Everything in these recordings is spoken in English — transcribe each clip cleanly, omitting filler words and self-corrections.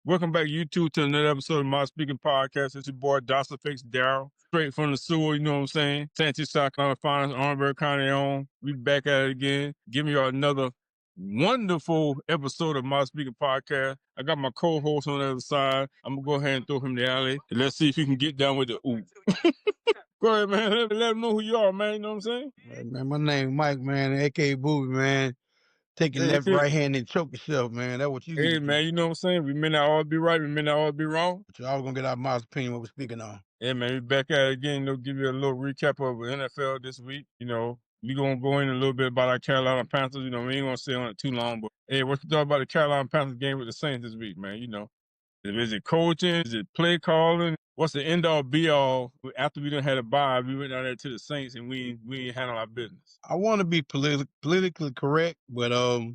Welcome back, YouTube, to another episode of My Speaking Podcast. It's your boy, Dasa Fix Daryl, straight from the sewer, you know what I'm saying? Santee, South Carolina, finest, Orangeburg County on. We back at it again, giving y'all another wonderful episode of My Speaking Podcast. I got my co-host on the other side. I'm going to go ahead and throw him the alley. And let's see if he can get down with the ooh. Go ahead, man. Let him know who you are, man. You know what I'm saying? Hey, man, my name Mike, man, a.k.a. Booby, man. Take your left, right hand and choke yourself, man. That's what you need to do. Man, you know what I'm saying? We may not all be right, we may not all be wrong. But y'all gonna get our Miles' opinion what we're speaking on. Yeah, man, we back at it again. Give you a little recap of the NFL this week. You know, we gonna go in a little bit about our Carolina Panthers. You know, we ain't gonna stay on it too long, but hey, what you thought about the Carolina Panthers game with the Saints this week, man? You know, is it coaching? Is it play calling? What's the end all be all? After we done had a bye, we went down there to the Saints and we ain't handle our business. I want to be politically correct, but I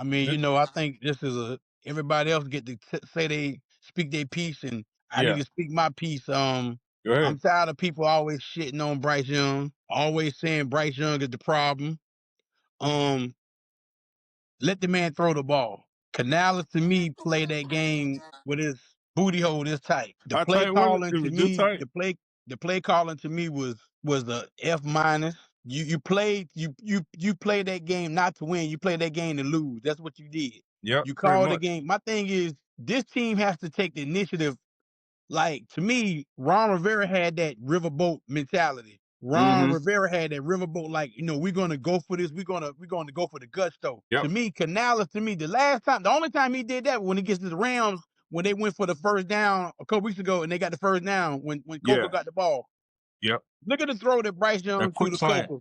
mean, you know, I think this is everybody else get to say they speak their piece, and I need to speak my piece. I'm tired of people always shitting on Bryce Young, always saying Bryce Young is the problem. Let the man throw the ball. Canales, to me, played that game with his booty hole this tight. The play calling to me, the play calling to me was a F minus. You played that game not to win. You played that game to lose. That's what you did. Yep. You called the game. My thing is, this team has to take the initiative. Like, to me, Ron Rivera had that riverboat mentality. Ron Rivera had that riverboat, like, you know, we're gonna go for this. We're gonna go for the gusto. Yep. To me, Canales, the only time he did that when he gets to the Rams, when they went for the first down a couple weeks ago, and they got the first down when Coker got the ball. Yep. Look at the throw that Bryce Young threw to Coker.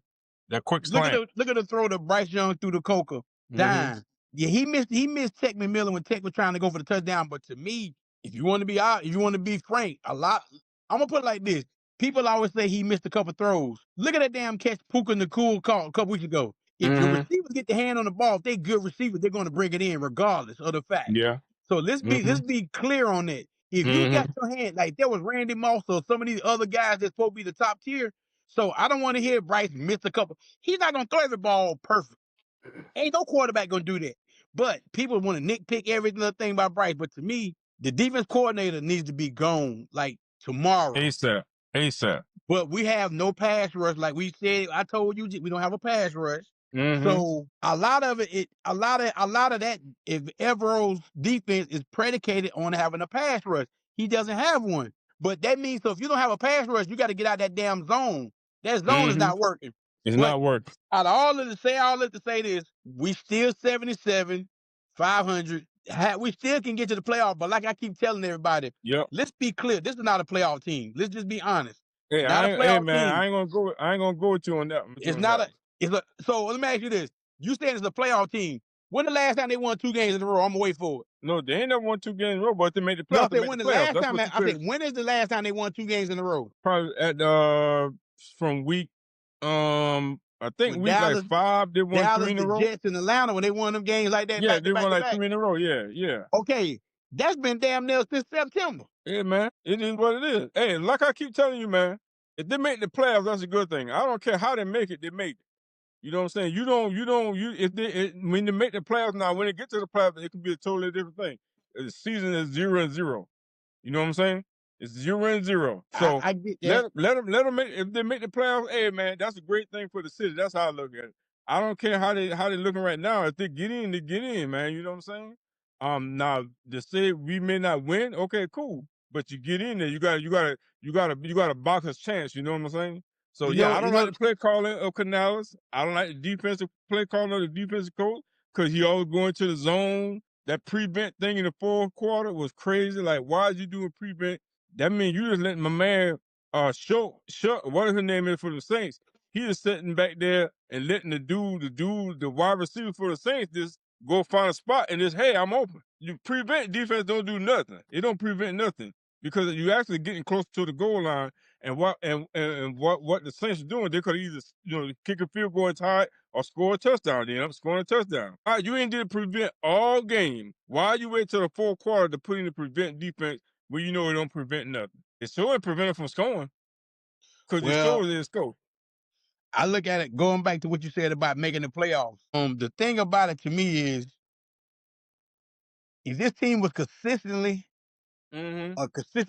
That quick slant. Look at the throw that Bryce Young threw to Coker. Dime. Yeah, he missed Tech McMillan when Tech was trying to go for the touchdown. But to me, if you want to be frank, I'm gonna put it like this. People always say he missed a couple throws. Look at that damn catch Puka Nakul caught a couple weeks ago. If your receivers get the hand on the ball, if they good receivers, they're gonna bring it in regardless of the fact. Yeah. So let's be clear on that. If you got your hand, like there was Randy Moss or some of these other guys that's supposed to be the top tier. So I don't want to hear Bryce miss a couple. He's not gonna throw every ball perfect. Ain't no quarterback gonna do that. But people want to nitpick every little thing about Bryce. But to me, the defense coordinator needs to be gone like tomorrow. ASAP. But we have no pass rush. Like we said, I told you we don't have a pass rush. So a lot of that, if Evero's defense is predicated on having a pass rush, he doesn't have one. But that means, so if you don't have a pass rush, you got to get out that damn zone. That zone is not working. It's not working. Out of all to say this, we still 77, 500. We still can get to the playoff, but like I keep telling everybody, let's be clear. This is not a playoff team. Let's just be honest. Hey, not a playoff team. I ain't gonna go with you on that. So let me ask you this. You saying it's a playoff team. When the last time they won 2 games in a row? I'm gonna wait for it. No, they ain't never won 2 games in a row, but they made the playoffs. No, I said, when is the last time they won 2 games in a row? Probably at from week I think week like 5, they won 3 in a row. Jets in Atlanta, when they won them games like that. Yeah, they won like 3 in a row. Yeah. Okay, that's been damn near since September. Yeah, man, it is what it is. Hey, like I keep telling you, man, if they make the playoffs, that's a good thing. I don't care how they make it, they make it. You know what I'm saying? When they make the playoffs now, when they get to the playoffs, it can be a totally different thing. The season is 0-0. You know what I'm saying? It's 0-0. So I get that. let them make. If they make the playoffs, hey man, that's a great thing for the city. That's how I look at it. I don't care how they looking right now. If they get in, they get in, man. You know what I'm saying? Now to say we may not win, okay, cool. But you get in there, you got a boxer's chance. You know what I'm saying? So I don't like the play calling of Canales. I don't like the defensive play calling of the defensive coach because he always going to the zone. That prevent thing in the 4th quarter was crazy. Like, why is you doing prevent? That means you just letting my man show what his name is for the Saints. He is sitting back there and letting the wide receiver for the Saints just go find a spot and just, hey, I'm open. You prevent defense don't do nothing. It don't prevent nothing because you actually getting close to the goal line. And what the Saints are doing, they could either kick a field goal high or score a touchdown. They end up scoring a touchdown. All right, you ain't did prevent all game. Why you wait till the 4th quarter to put in the prevent defense when you know it don't prevent nothing? It sure ain't prevent it from scoring because it sure is score. I look at it going back to what you said about making the playoffs. The thing about it to me is If this team was consistent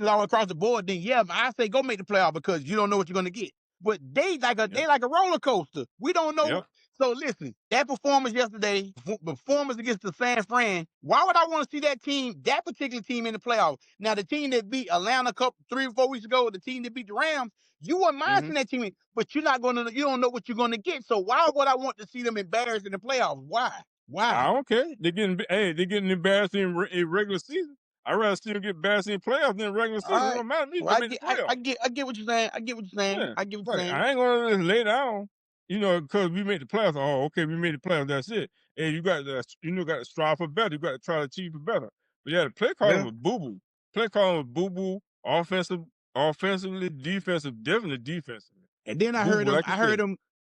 all across the board, then yeah, I say go make the playoff because you don't know what you're gonna get. But they Yep. like a roller coaster. We don't know. Yep. So listen, that performance yesterday, performance against the San Fran. Why would I want to see that particular team in the playoffs? Now the team that beat Atlanta a couple 3 or 4 weeks ago, the team that beat the Rams, you wouldn't mind Mhm. seeing that team, but you don't know what you're gonna get. So why would I want to see them embarrassed in the playoffs? Why? I Why? don't care. They're getting embarrassed in regular season. I'd rather see them get embarrassed in playoffs than regular All season. It right. don't matter to me. Well, They made the playoffs. I get what you're saying. I get what you're saying. Yeah. I get what you're Like, saying. I ain't gonna just lay down, because we made the playoffs. Oh, okay, we made the playoffs. That's it. Hey, you got to, got to strive for better. You got to try to achieve for better. But yeah, the play calling Well, was boo boo. Play calling was boo boo. Offensively, defensive, definitely defensively. and then Boo boo, like you said.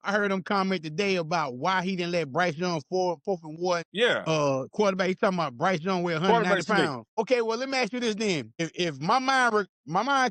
I heard him comment today about why he didn't let Bryce Young fourth and one Yeah, quarterback. He's talking about Bryce Young weigh 190 quarterback sneak. pounds. Okay, well let me ask you this then: if my mind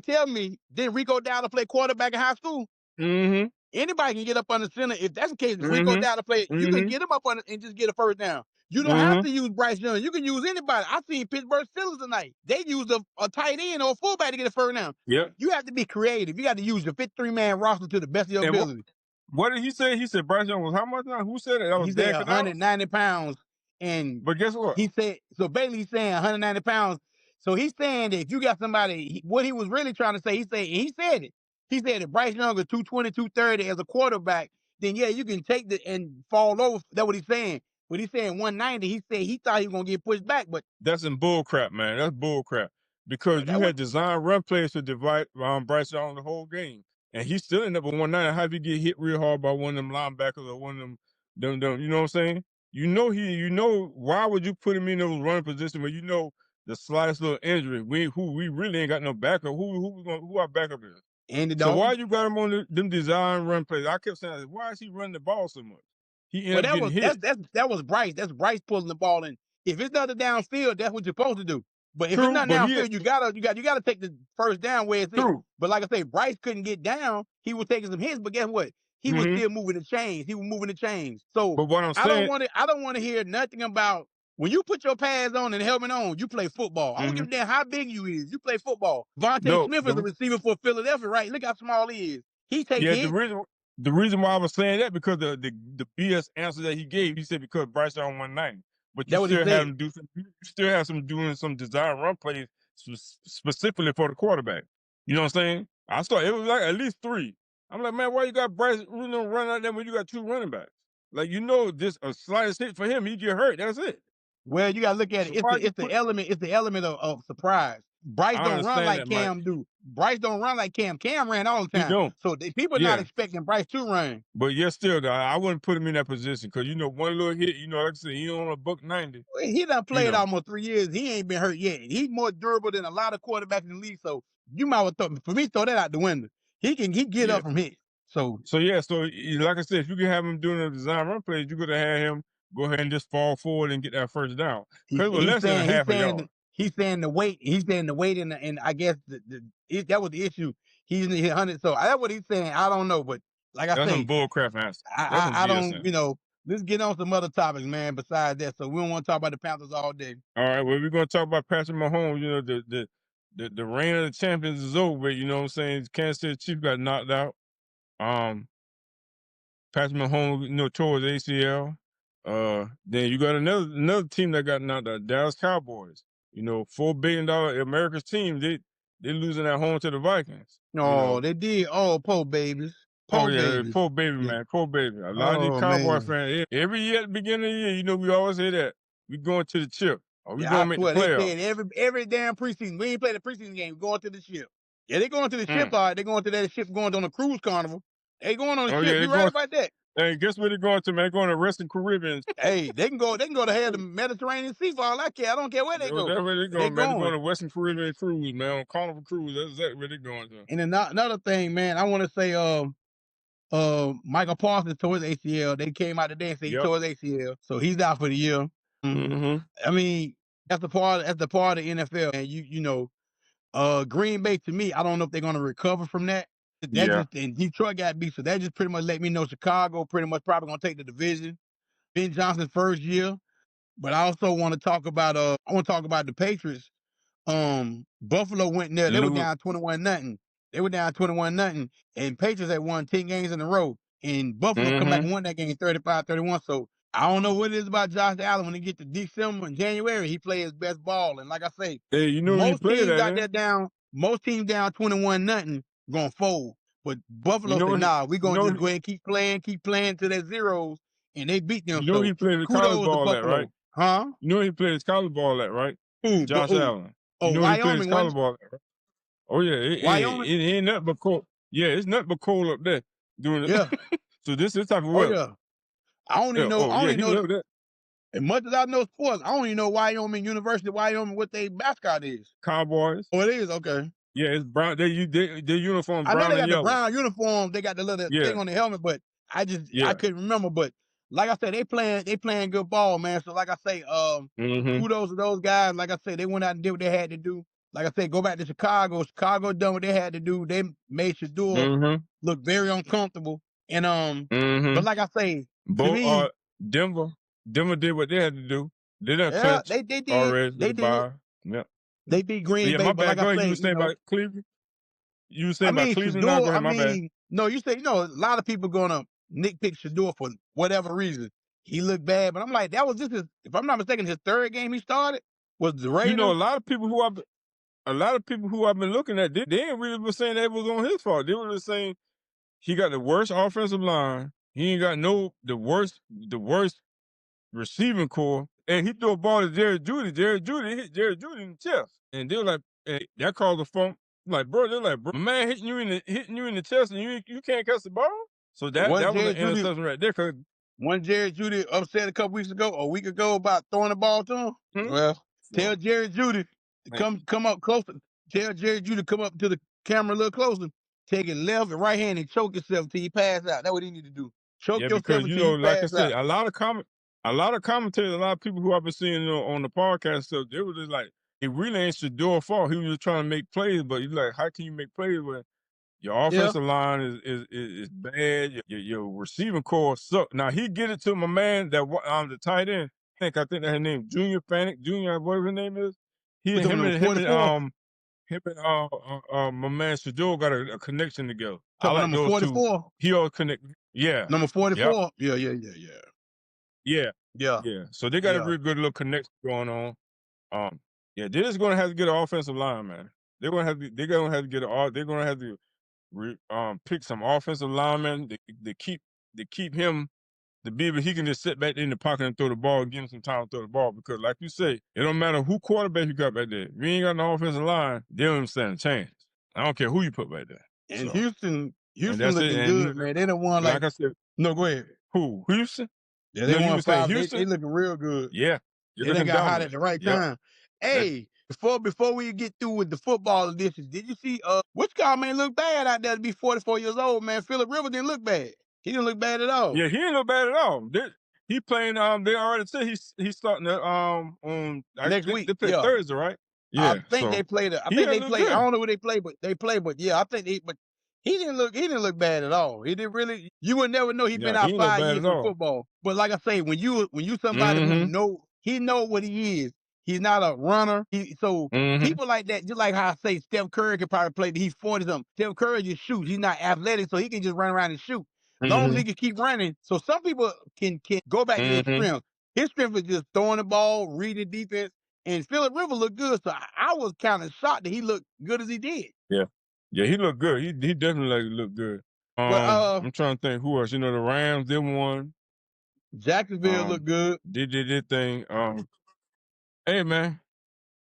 tell me, did Rico Dowdle play quarterback in high school? Mm-hmm. Anybody can get up under center. If that's the case, Rico Mm-hmm. Dowdle play, you can Mm-hmm. get him up under and just get a first down. You don't have Mm-hmm. to use Bryce Young. You can use anybody. I seen Pittsburgh Steelers tonight. They used a tight end or a fullback to get a first down. Yep. You have to be creative. You got to use your 53-man roster to the best of your And ability. what did he say? He said Bryce Young was how much now? Who said it? That was He said Dan Canales? 190 pounds. And But guess what? he said, so basically he's saying 190 pounds. So he's saying that if you got somebody, what he was really trying to say, he said it. He said if Bryce Young is 220, 230 as a quarterback, then yeah, you can take the and fall over. That's what he's saying. But he's saying 190, he said he thought he was gonna get pushed back, but That's some bull crap, man. That's bull crap. Because you that was had designed run plays to divide Bryce Young the whole game. And he still ended up with 190. How if he get hit real hard by one of them linebackers or one of them, you know what I'm saying? Why would you put him in those running positions where the slightest little injury, we really ain't got no backup. Who our backup is? Andy So why Dalton. you got him on them design run plays? I kept saying, why is he running the ball so much? He Well, ended up getting hit. that was Bryce. That's Bryce pulling the ball in. If it's nothing downfield, that's what you're supposed to do. But if it's True, not but downfield, you gotta take the first down where it's it. true. But like I say, Bryce couldn't get down. He was taking some hits, but guess what? He was hmm still moving the chains. He was moving the chains. So But what I'm saying, I don't want to hear nothing about when you put your pads on and helmet on, you play football. I don't give mhm. a damn how big you is. You play football. Vontae No, Smith is a receiver for Philadelphia, right? Look how small he is. He take yeah, hits. the reason why I was saying that because the BS answer that he gave, he said because Bryce Young 190, but you That's what he still have said. him you still have some doing some design run plays specifically for the quarterback. You know what I'm saying? It was like at least three. I'm like, man, why you got Bryce run out there when you got two running backs? Like just a slightest hit for him, he get hurt. That's it. Well, you gotta look at it. So why you It's the put? element. It's the element of surprise. Bryce I don't run understand like that, Mike. Cam do. Bryce don't run like Cam. Cam ran all the He time. don't. So people not Yeah. expecting Bryce to run. But yet still, though, I wouldn't put him in that position because one little hit, like I said, he on a buck 90. He done You played know, almost 3 years. He ain't been hurt yet. He's more durable than a lot of quarterbacks in the league. So you might well for me throw that out the window. He get yeah. up from hits. So So yeah, like I said, if you can have him doing a design run plays, you could have had him go ahead and just fall forward and get that first down because it was less than a half a yard. he's saying the weight. He's saying the weight and I guess that was the issue. He's in the 100. So that's what he's saying. I don't know, but like I That's some say, bull crap answer. That's some I BS don't, answer. let's get on some other topics, man, besides that. So we don't want to talk about the Panthers all day. All right, well, we're gonna talk about Patrick Mahomes. The reign of the champions is over. You know what I'm saying? Kansas City Chiefs got knocked out. Um, Patrick Mahomes, tore his ACL. Then you got another team that got knocked out, Dallas Cowboys. $4 billion America's team. They losing at home to the Vikings. Oh, they did. Oh, poor babies. Oh Poor yeah, babies. poor baby Yeah. man, poor baby. A lot of these Oh, Cowboy man. fans, every year at the beginning of the year, we always say that we going to the chip or we Yeah, I gonna make the swear they playoffs. said every damn preseason. We ain't played a preseason game. We're going to the ship. Yeah, they going to the ship. Mm. All right, they going to that ship. Going on a cruise carnival. They going on the Oh ship. yeah, they You right going. about that? Hey, guess where they're going to, man? They're going to Western Caribbean. Hey, they can go. They can go to hell the Mediterranean Sea for all I care. I don't care where they That's go. where they're They going, man. They're going going. to Western Caribbean cruise, man, on Carnival Cruise. That's exactly where they're going to. And then another thing, man, I want to say, Michael Parsons tore his ACL. They came out today and said he Yep. tore his ACL, so he's out for the year. Mm-hmm. I mean, that's the part of the NFL, and Green Bay to me, I don't know if they're gonna recover from that. That Yeah. just and Detroit got beat, so that just pretty much let me know Chicago pretty much probably gonna take the division. Ben Johnson's first year. But I also want to talk about the Patriots. Buffalo went in there. They were Lose. down 21-0. They were down 21-0, and Patriots had won 10 games in a row. And Buffalo come back and Mm-hmm. won that game 35-31. So I don't know what it is about Josh Allen when they get to December and January, he plays his best ball. And like I say, Hey, you know he played at, eh? most teams down 21-0 gonna fold. But You Buffalo know said, he, nah, we're you gonna know just he, go ahead and keep playing to their zeros, and they beat them. you know So he played his college kudos to ball at, right? Buffalo. Huh? You know he played his college ball at, right? Josh Who? Allen. You Oh, know he played his Wyoming, college wasn't ball at, right? Oh yeah, Wyoming? it ain't nothing but cold. Yeah, it's nothing but cold up there doing Yeah. it. So this is type of Oh weather. yeah. I only Yeah. know Oh I yeah, only he know loved that. as much as I know sports, I only know Wyoming University, Wyoming, what they mascot is. Cowboys. Oh, it is? Okay. Yeah, it's brown. Their uniforms I know brown they and got the yellow. brown uniform, they got the little Yeah, thing on the helmet, but I yeah. couldn't remember. But like I said, they playing good ball, man. So like I say, Mm-hmm. kudos to those guys. Like I said, they went out and did what they had to do. Like I said, go back to Chicago. Chicago done what they had to do. They made Shador Mm-hmm. look very uncomfortable. And but Mm-hmm. like I say, to Both me, Denver. Denver did what they had to do. They done yeah, clinched already with they the did. bye. Yeah. They beat But Green yeah, Bay, my but bad. like I Go ahead. You say, were saying about Cleveland? You were saying I about mean, Cleveland now? Go ahead. My bad. No, you say, a lot of people gonna nitpick Shador for whatever reason. He looked bad, but I'm like, that was just if I'm not mistaken, his third game he started was the You know, Raiders. a lot of people who I've been looking at, they ain't really been saying that was on his fault. They were just saying he got the worst offensive line. He ain't got the worst receiving core. And he threw a ball to Jared Judy. Jared Judy hit Jared Judy in the chest. And they were like, hey, that caused a funk. Like, bro, they're like, bro, my man hitting you in the chest and you can't catch the ball. So One that was an Jared Judy, interception right there. one Jared Judy upset a couple weeks ago, a week ago, about throwing the ball to him. Hmm? Well, tell So, Jared Judy to like, come up closer. Tell Jared Judy to come up to the camera a little closer. Take it left and right hand and choke yourself till you pass out. That's what he need to do. Choke yeah, yourself because you until know, you like I pass said, out. a lot of commentators, a lot of people who I've been seeing on the podcast stuff, they were just like, it really ain't Shador fault. He was just trying to make plays, but he's like, how can you make plays when your Yeah. offensive line is bad. Your receiving core suck. Now he get it to my man the tight end. I think that his name Junior Panic Junior, whatever his name is. He We and talking number him and 44. my man Shador got a connection together. I Talking about like number those two. 44. He always connect. Yeah. Number Yep. 44. Yeah, yeah, yeah, yeah. Yeah. Yeah, Yeah. So they got a yeah. real good little connection going on. Yeah, they're just gonna have to get an offensive line, man. They're gonna have to pick some offensive linemen to keep him to be able he can just sit back in the pocket and throw the ball, give him some time to throw the ball. Because like you say, it don't matter who quarterback you got back there. If you ain't got no offensive line, they don't stand a chance. I don't care who you put back there. And So and Houston that's it. looking And good, man. They don't want like I said, no, go ahead. who? Houston? Yeah, they No, you won were saying 5. They Houston? looking real good. Yeah. You're They done looking got hot at dominant. the right Yep. time. That, Hey, before we get through with the football edition, did you see which guy man look bad out there to be 44 years old, man? Phillip Rivers didn't look bad. He didn't look bad at all. yeah, he ain't no bad at all. He playing. They already said he's starting to on. I Next think week, they play yeah. Thursday, right? I Yeah. think they So played. he had looked I good. don't know who they play, but yeah, I think but he didn't look bad at all. He didn't really. You would never know he'd been Yeah, he out ain't look 5 bad years at from all. football. But like I say, when you somebody who Mm-hmm. he know what he is. He's not a runner. So Mm-hmm. people like that, just like how I say Steph Curry could probably play. He's 40 something. Steph Curry just shoots. He's not athletic, so he can just run around and shoot. Long as Mm-hmm. he can keep running. So some people can go back to their Mm-hmm. strength. His strength is just throwing the ball, reading defense, and Phillip Rivers looked good, so I was kind of shocked that he looked good as he did. Yeah. Yeah, he looked good. He definitely looked good. But I'm trying to think who else. You know, the Rams, they won. Jacksonville looked good. They did their thing. Hey man,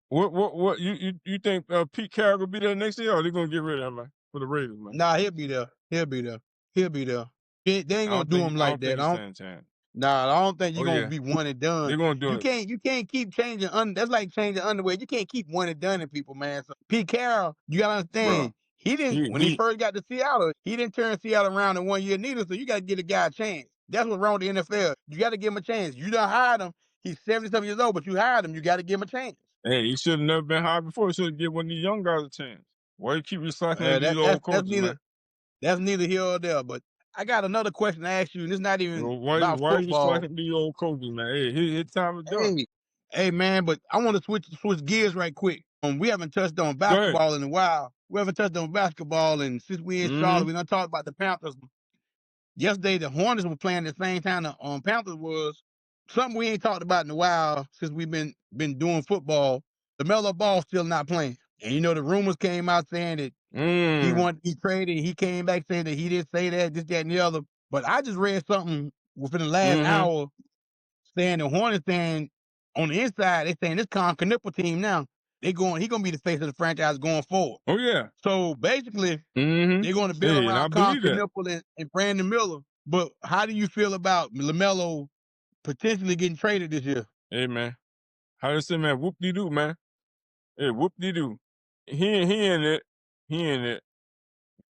what you think Pete Carroll will be there next year, or they gonna get rid of him, man, for the Raiders, man? Nah, he'll be there. He'll be there. He'll be there. They ain't gonna do him I like don't think that. he stands a chance. Nah, I don't think you're Oh gonna yeah, be one and done. they're gonna do it. You can't keep changing that's like changing underwear. You can't keep one and done in people, man. So Pete Carroll, you gotta Bro. understand, he didn't when he first got to Seattle, he didn't turn Seattle around in 1 year neither. So you gotta give the guy a chance. That's what's wrong with the NFL. You gotta give him a chance. You done hired him. He's 70-something years old, but you hired him, you gotta give him a chance. Hey, he should have never been hired before. He should have given one of these young guys a chance. Why you keep recycling these old coaches, man? That's neither here or there. But I got another question to ask you, and it's not even about Why you football. slacking these old coaches, man? Hey, his time is done. Hey, man, but I want to switch gears right quick. We haven't touched on Go ahead. basketball in a while. We haven't touched on basketball, and since we in Charlotte, Mm-hmm. we done talked about the Panthers. Yesterday, the Hornets were playing at the same time the Panthers was. Something we ain't talked about in a while since we've been doing football. LaMelo Ball still not playing, and you know the rumors came out saying that he Mm. wanted to be traded. He came back saying that he didn't say that, this, that, and the other. But I just read something within the last Mm-hmm. hour saying the Hornets saying on the inside, they saying this Con Knipple team now, he gonna be the face of the franchise going forward. Oh yeah. So basically, Mm-hmm. they're gonna build Hey, and I around Con believe that. Knipple and Brandon Miller. But how do you feel about LaMelo potentially getting traded this year? Hey man. How they say, man, whoop de doo, man. Hey, whoop de doo. He in it. He in it.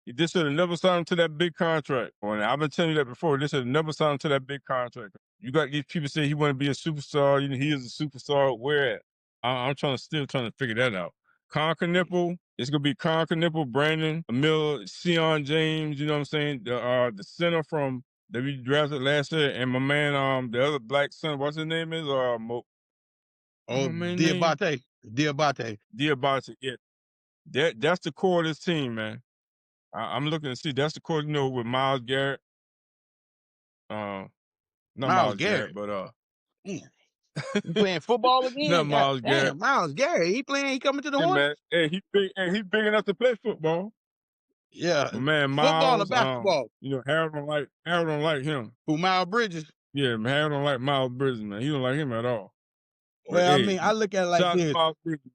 This should have never signed him to that big contract. And I've been telling you that before. This should have never signed him to that big contract. You got these people say he want to be a superstar. You know, he is a superstar. Where at? I'm still trying to figure that out. Conker Nipple. It's gonna be Conker Nipple, Brandon Miller, Sion James. You know what I'm saying? The center from that we drafted last year, and my man, the other black center. What's his name is what's Oh, my man name? Diabate. Diabate. Yeah, that's the core of this team, man. I'm looking to see. That's the core, you know, with Miles Garrett. Uh, not Miles Miles Garrett, Garrett. but Man, you playing football not again? God Miles Garrett. damn, Miles Garrett. He playing. He coming to the Hey Hornets. man, hey he big, and he big enough to play football. Yeah, My man football or Miles, basketball? you know, Harold don't like him. Who, Miles Bridges? Yeah, man, Harold don't like Miles Bridges, man. He don't like him at all. But Well, I hey, mean, I look at it like shout out to this. Miles Bridges.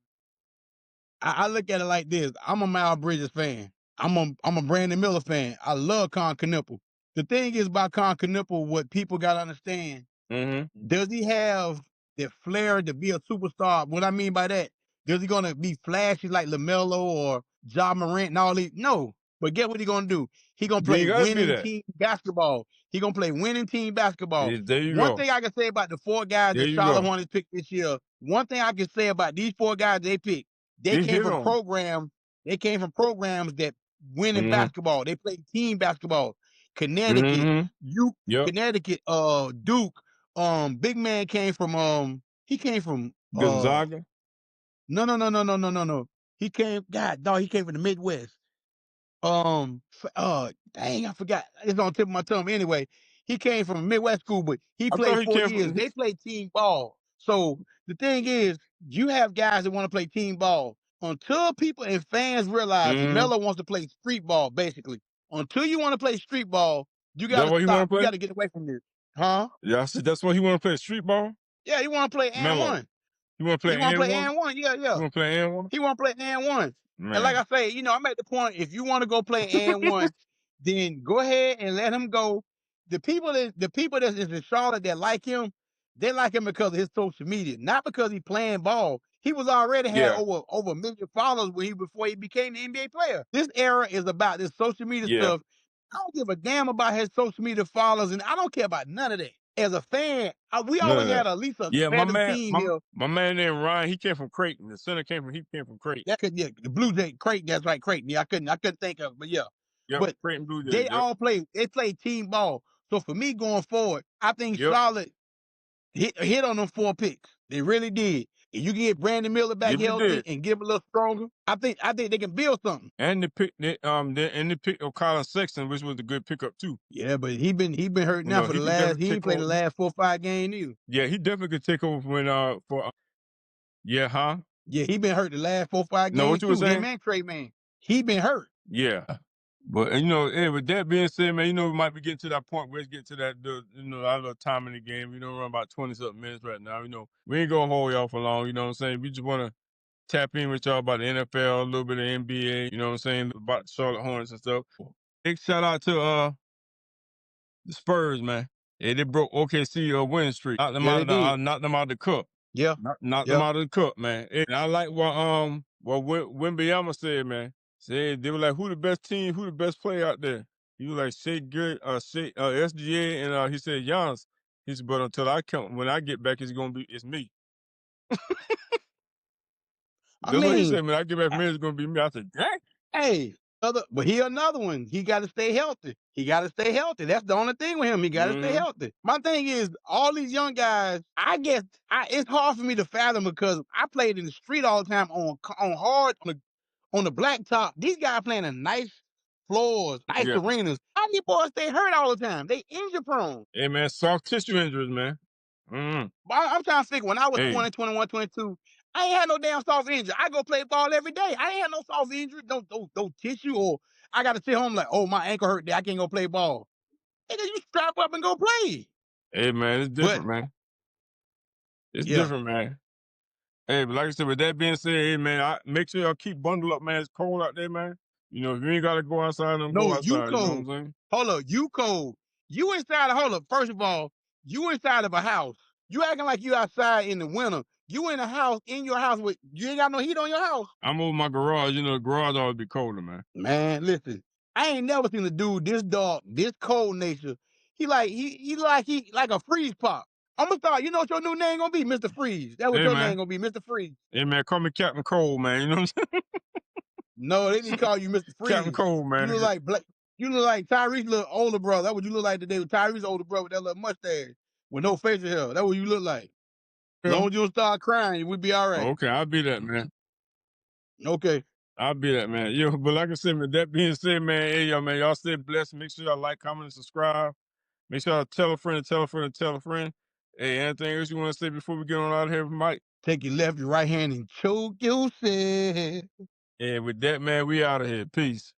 I look at it like this. I'm a Miles Bridges fan. I'm a Brandon Miller fan. I love Con Knipple. The thing is about Con Knipple, what people gotta understand, Mm-hmm. does he have the flair to be a superstar? What I mean by that, is he gonna be flashy like LaMelo or Ja Morant and all these? No. But get what he gonna do? He gonna You play ain't gotta be winning that. team basketball. He gonna play winning team basketball. There you One go. thing I can say about the four guys There that you Charlotte go. Hornets picked this year, one thing I can say about these four guys they picked, they They came hit from on. programs. They came from programs that win in Mm-hmm. basketball. They played team basketball. Connecticut, Mm-hmm. you Yep. Connecticut, Duke. Big man came from he came from Gonzaga. no. He came, God dog, he came from the Midwest. Dang, I forgot. It's on the tip of my tongue. Anyway, he came from a Midwest school, but he I thought played he 4 years. They played team ball. So the thing is, you have guys that want to play team ball. Until people and fans realize Mm-hmm. LaMelo wants to play street ball, basically. Until you want to play street ball, you That gotta what he want stop. to You play? gotta get away from this. Huh? Yeah, I said that's what he want to play street ball. Yeah, he wanna play and Mellow. one. You want to He play wanna and play one? and one. Yeah, You yeah. want to play and one? He want to play and one. And like Man. I say, I'm at the point, if you want to go play and one, then go ahead and let him go. The people that's in Charlotte that like him, they like him because of his social media, not because he playing ball. He was already had Yeah. over a million followers before he became the NBA player. This era is about this social media Yeah. stuff. I don't give a damn about his social media followers, and I don't care about none of that. As a fan, we None always of had that. at least a Yeah, my competitive man, team my here. my man named Ryan. He came from Creighton. The center he came from Creighton. That could, yeah, the Blue Jay Creighton. That's right, Creighton. Yeah, I couldn't think of it, but yeah. Yep, But Creighton Blue Jays. they Yep, all play team ball. So for me going forward, I think yep. Charlotte hit on them 4 picks. They really did. If you can get Brandon Miller back Yep, he healthy did. and get him a little stronger, I think they can build something. And they picked Colin Sexton, which was a good pickup too. Yeah, but he been hurt You now know, for the he could last. definitely He ain't take played the over. last 4 or 5 games either. Yeah, he definitely could take over when yeah, huh? Yeah, he been hurt the last 4 or 5 No, what games you were too. Him saying? and Trey Man. He been hurt. Yeah. But you know, hey, with that being said, man, you know, we might be getting to that point where it's getting to our little time in the game. You know, we're about 20 something minutes right now. You know, we ain't gonna hold y'all for long, you know what I'm saying? We just wanna tap in with y'all about the NFL, a little bit of NBA, you know what I'm saying, about the Charlotte Hornets and stuff. Big shout out to the Spurs, man. Yeah, they broke OKC winning streak. Yeah, they did. Knocked them out of the cup. Yeah, Knocked them yeah. out of the cup, man. And I like what Wimbyama said, man. Said they were like, who the best team, who the best player out there? He was like SGA, and he said Giannis. He said, but until I come, when I get back, it's me. I That's what he mean, said. When I get back, man, it's gonna be me. I said, dang. hey, But he another one. He got to stay healthy. He got to stay healthy. That's the only thing with him. He got to stay Mm-hmm. healthy. My thing is, all these young guys, I guess it's hard for me to fathom because I played in the street all the time on hard on the blacktop. These guys playing in nice floors, nice Yeah. arenas. How these boys stay hurt all the time? They injury prone. Hey, man, soft tissue injuries, man. Mm. But I'm trying to figure when I was Hey, 20, 21, 22, I ain't had no damn soft injury. I go play ball every day. I ain't had no soft injury, no tissue, or I got to sit home like, oh, my ankle hurt. I can't go play ball. Nigga, you strap up and go play. hey, man, it's But different, man. It's yeah, different, man. Hey, but like I said, with that being said, hey, man, make sure y'all keep bundled up, man. It's cold out there, man. You know, if you ain't got to go outside, don't no, go you outside. You know what cold. I'm saying? Hold up, you cold. You inside. Hold up. First of all, you inside of a house. You acting like you outside in the winter. You in a house in your house with you ain't got no heat on your house. I'm over my garage. You know, the garage always be colder, man. Man, listen, I ain't never seen a dude this dark, this cold nature. He like a freeze pop. I'm gonna start. You know what your new name gonna be, Mr. Freeze. That's what Hey, your name man. gonna be, Mr. Freeze. Hey, man, call me Captain Cold, man. You know what I'm saying? No, they didn't call you Mr. Captain Freeze. Cold, You look man. like Black. You look like Tyrese's little older brother. That's what you look like today with Tyrese's older brother with that little mustache with no facial hair. That's what you look like. As long Yeah. as you don't start crying, we'll be all right. Okay, I'll be that, man. Okay. I'll be that, man. Yo, but like I said, with that being said, man, hey, yo, man, y'all stay blessed. Make sure y'all like, comment, and subscribe. Make sure y'all tell a friend, tell a friend, tell a friend. Hey, anything else you want to say before we get on out of here, Mike? Take your left, your right hand and choke yourself. And with that, man, we out of here. Peace.